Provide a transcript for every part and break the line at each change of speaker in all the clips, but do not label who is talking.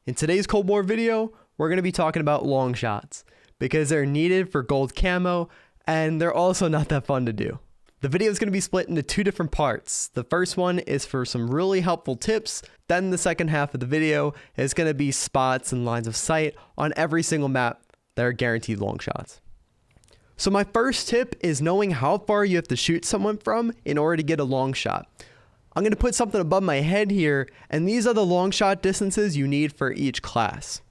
In today's Cold War video, we're going to be talking about long shots because they're needed for gold camo and they're also not that fun to do. The video is going to be split into two different parts. The first one is for some really helpful tips. Then the second half of the video is going to be spots and lines of sight on every single map that are guaranteed long shots. So my first tip is knowing how far you have to shoot someone from in order to get a long shot. I'm going to put something above my head here, and these are the long shot distances you need for each class.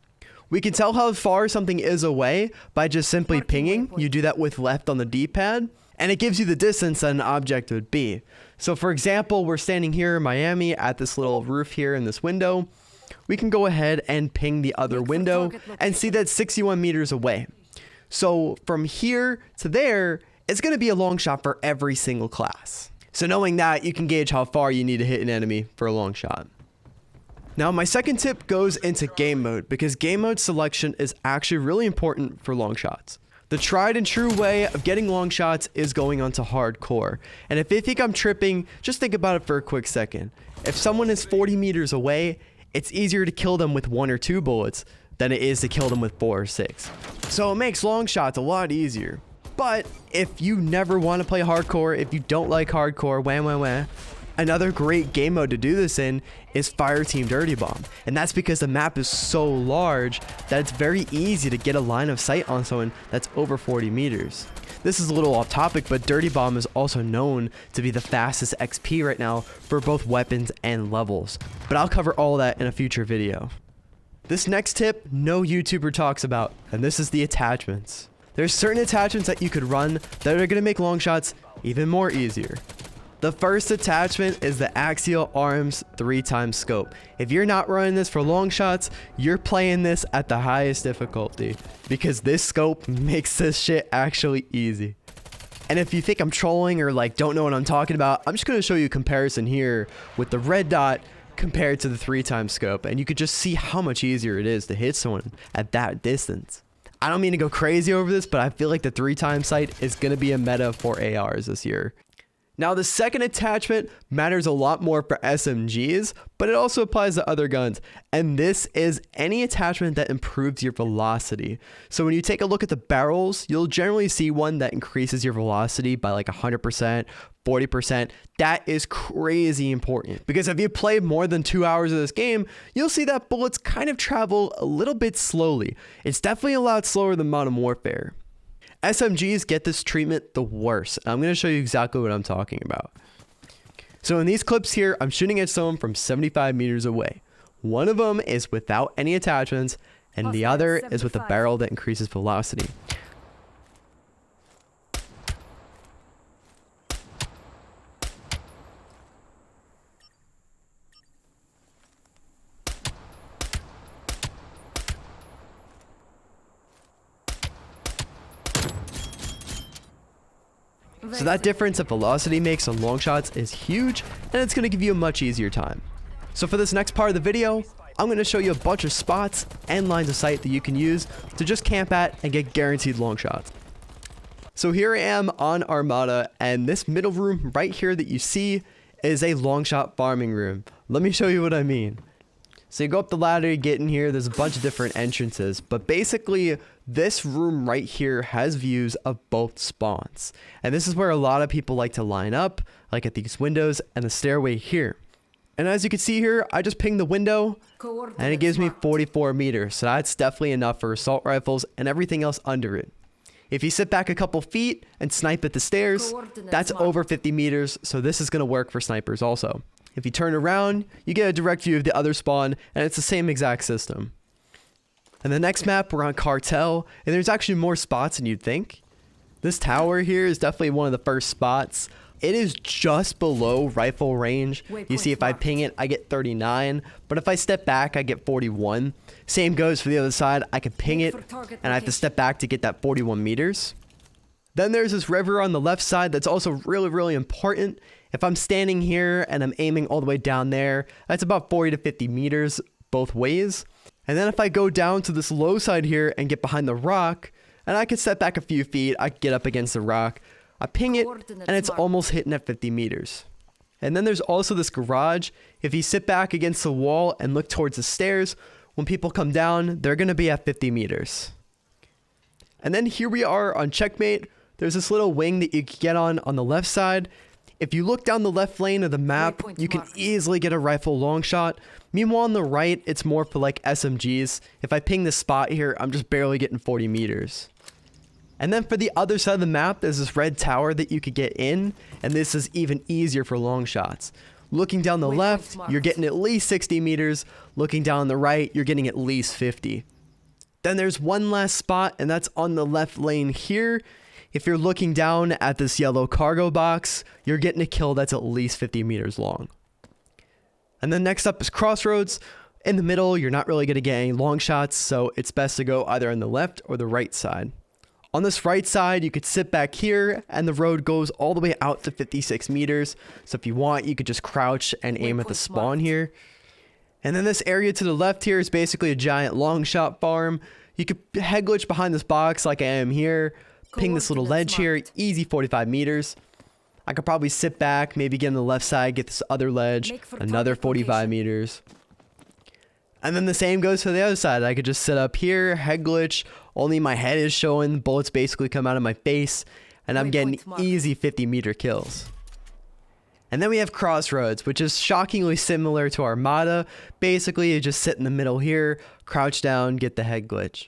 We can tell how far something is away by just simply pinging. You do that with left on the D-pad, and it gives you the distance that an object would be. So for example, we're standing here in Miami at this little roof here in this window. We can go ahead and ping the other window and see that 61 meters away. So from here to there, it's going to be a long shot for every single class. So knowing that, you can gauge how far you need to hit an enemy for a long shot. Now, my second tip goes into game mode because game mode selection is actually really important for long shots. The tried and true way of getting long shots is going onto hardcore. And if you think I'm tripping, just think about it for a quick second. If someone is 40 meters away, it's easier to kill them with 1 or 2 bullets than it is to kill them with 4 or 6. So it makes long shots a lot easier. But if you never want to play hardcore, if you don't like hardcore, another great game mode to do this in is Fireteam Dirty Bomb. And that's because the map is so large that it's very easy to get a line of sight on someone that's over 40 meters. This is a little off topic, but Dirty Bomb is also known to be the fastest XP right now for both weapons and levels. But I'll cover all that in a future video. This next tip, no YouTuber talks about, and this is the attachments. There's certain attachments that you could run that are going to make long shots even more easier. The first attachment is the Axial Arms 3x scope. If you're not running this for long shots, you're playing this at the highest difficulty because this scope makes this shit actually easy. And if you think I'm trolling or don't know what I'm talking about, I'm just going to show you a comparison here with the red dot compared to the 3x scope, and you could just see how much easier it is to hit someone at that distance. I don't mean to go crazy over this, but I feel like the 3x sight is going to be a meta for ARs this year. Now, the second attachment matters a lot more for SMGs, but it also applies to other guns. And this is any attachment that improves your velocity. So when you take a look at the barrels, you'll generally see one that increases your velocity by 100%, 40%. That is crazy important because if you play more than 2 hours of this game, you'll see that bullets kind of travel a little bit slowly. It's definitely a lot slower than Modern Warfare. SMGs get this treatment the worst. I'm going to show you exactly what I'm talking about. So in these clips here, I'm shooting at someone from 75 meters away. One of them is without any attachments, and the other is with a barrel that increases velocity. So that difference of velocity makes on long shots is huge, and it's going to give you a much easier time. So for this next part of the video, I'm going to show you a bunch of spots and lines of sight that you can use to just camp at and get guaranteed long shots. So here I am on Armada, and this middle room right here that you see is a long shot farming room. Let me show you what I mean. So you go up the ladder, you get in here, there's a bunch of different entrances, but basically this room right here has views of both spawns. And this is where a lot of people like to line up, like at these windows and the stairway here. And as you can see here, I just pinged the window and it gives me 44 meters. So that's definitely enough for assault rifles and everything else under it. If you sit back a couple feet and snipe at the stairs, that's over 50 meters. So this is going to work for snipers also. If you turn around, you get a direct view of the other spawn, and it's the same exact system. And the next map, we're on Cartel, and there's actually more spots than you'd think. This tower here is definitely one of the first spots. It is just below rifle range. You see, if I ping it, I get 39, but if I step back, I get 41. Same goes for the other side. I can ping it, and I have to step back to get that 41 meters. Then there's this river on the left side that's also really important. If I'm standing here and I'm aiming all the way down there, that's about 40 to 50 meters both ways. And then if I go down to this low side here and get behind the rock, and I can step back a few feet, I can get up against the rock, I ping it, and it's almost hitting at 50 meters. And then there's also this garage. If you sit back against the wall and look towards the stairs, when people come down, they're going to be at 50 meters. And then here we are on checkmate. There's this little wing that you can get on the left side. If you look down the left lane of the map, you can easily get a rifle long shot. Meanwhile, on the right, it's more for like SMGs. If I ping this spot here, I'm just barely getting 40 meters. And then for the other side of the map, there's this red tower that you could get in, and this is even easier for long shots. Looking down the left, you're getting at least 60 meters. Looking down the right, you're getting at least 50. Then there's one last spot, and that's on the left lane here. If you're looking down at this yellow cargo box, you're getting a kill that's at least 50 meters long. And then next up is crossroads. In the middle, you're not really going to get any long shots, so it's best to go either on the left or the right side. On this right side, you could sit back here, and the road goes all the way out to 56 meters. So if you want, you could just crouch and aim at the spawn here. And then this area to the left here is basically a giant long shot farm. You could head glitch behind this box like I am here. Ping this little ledge here, easy 45 meters. I could probably sit back, maybe get on the left side, get this other ledge, another 45 meters. And then the same goes for the other side. I could just sit up here, head glitch, only my head is showing, bullets basically come out of my face, and I'm getting easy 50-meter kills. And then we have crossroads, which is shockingly similar to Armada. Basically, you just sit in the middle here, crouch down, get the head glitch.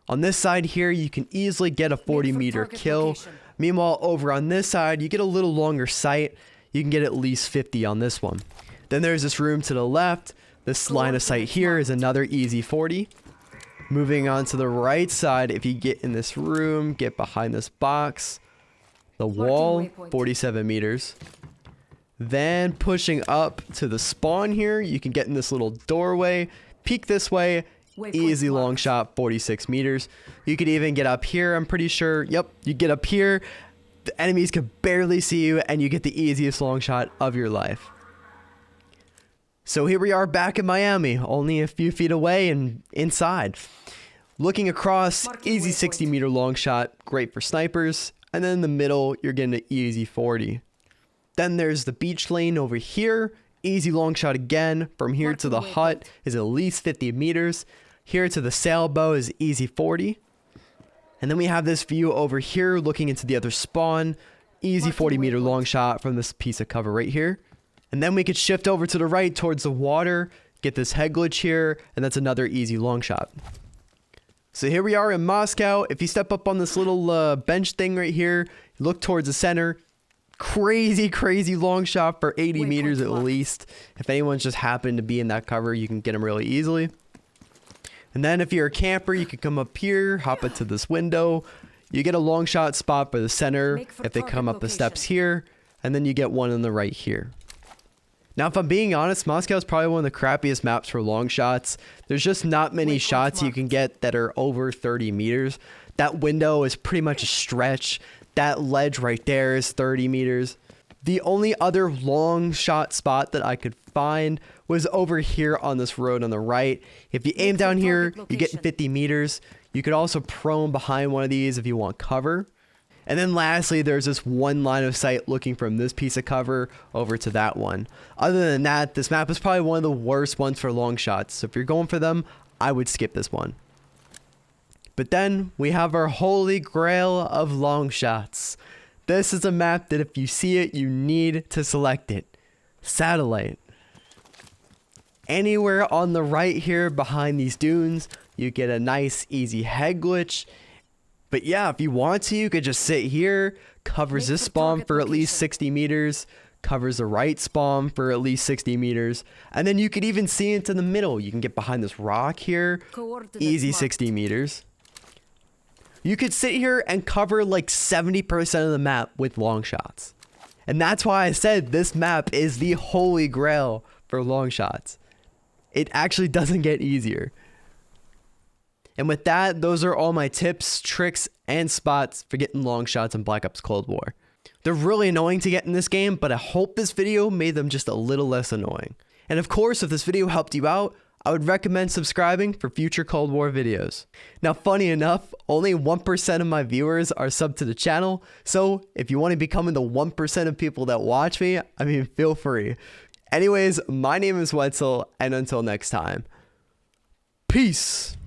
On this side here, you can easily get a 40-meter kill. Meanwhile, over on this side, you get a little longer sight. You can get at least 50 on this one. Then there's this room to the left. This line of sight here is another easy 40. Moving on to the right side, if you get in this room, get behind this box, the wall, 47 meters. Then pushing up to the spawn here, you can get in this little doorway, peek this way, easy long shot, 46 meters. You could even get up here, I'm pretty sure. Yep, you get up here, the enemies can barely see you, and you get the easiest long shot of your life. So here we are back in Miami, only a few feet away and inside. Looking across, easy 60-meter long shot, great for snipers. And then in the middle, you're getting an easy 40. Then there's the beach lane over here. Easy long shot again. From here to the hut is at least 50 meters. Here to the sailboat is easy 40. And then we have this view over here looking into the other spawn. Easy 40-meter long shot from this piece of cover right here. And then we could shift over to the right towards the water, get this head glitch here, and that's another easy long shot. So here we are in Moscow. If you step up on this little bench thing right here, look towards the center. Crazy, crazy long shot for 80 meters at least. If anyone's just happened to be in that cover, you can get them really easily. And then if you're a camper, you can come up here, hop into this window. You get a long shot spot for the center if they come up the steps here. And then you get one on the right here. Now, if I'm being honest, Moscow is probably one of the crappiest maps for long shots. There's just not many shots you can get that are over 30 meters. That window is pretty much a stretch. That ledge right there is 30 meters. The only other long shot spot that I could find was over here on this road on the right. If you aim down here, you get 50 meters. You could also prone behind one of these if you want cover. And then lastly, there's this one line of sight looking from this piece of cover over to that one. Other than that, this map is probably one of the worst ones for long shots. So if you're going for them, I would skip this one. But then we have our holy grail of long shots. This is a map that if you see it, you need to select it. Satellite. Anywhere on the right here behind these dunes, you get a nice easy head glitch. But yeah, if you want to, you could just sit here, covers this spawn for at least 60 meters, covers the right spawn for at least 60 meters, and then you could even see into the middle. You can get behind this rock here, easy 60 meters. You could sit here and cover like 70% of the map with long shots. And that's why I said this map is the holy grail for long shots. It actually doesn't get easier. And with that, those are all my tips, tricks, and spots for getting long shots in Black Ops Cold War. They're really annoying to get in this game, but I hope this video made them just a little less annoying. And of course, if this video helped you out, I would recommend subscribing for future Cold War videos. Now, funny enough, only 1% of my viewers are subbed to the channel, so if you want to become in the 1% of people that watch me, I mean, feel free. Anyways, my name is Wetzel, and until next time. Peace.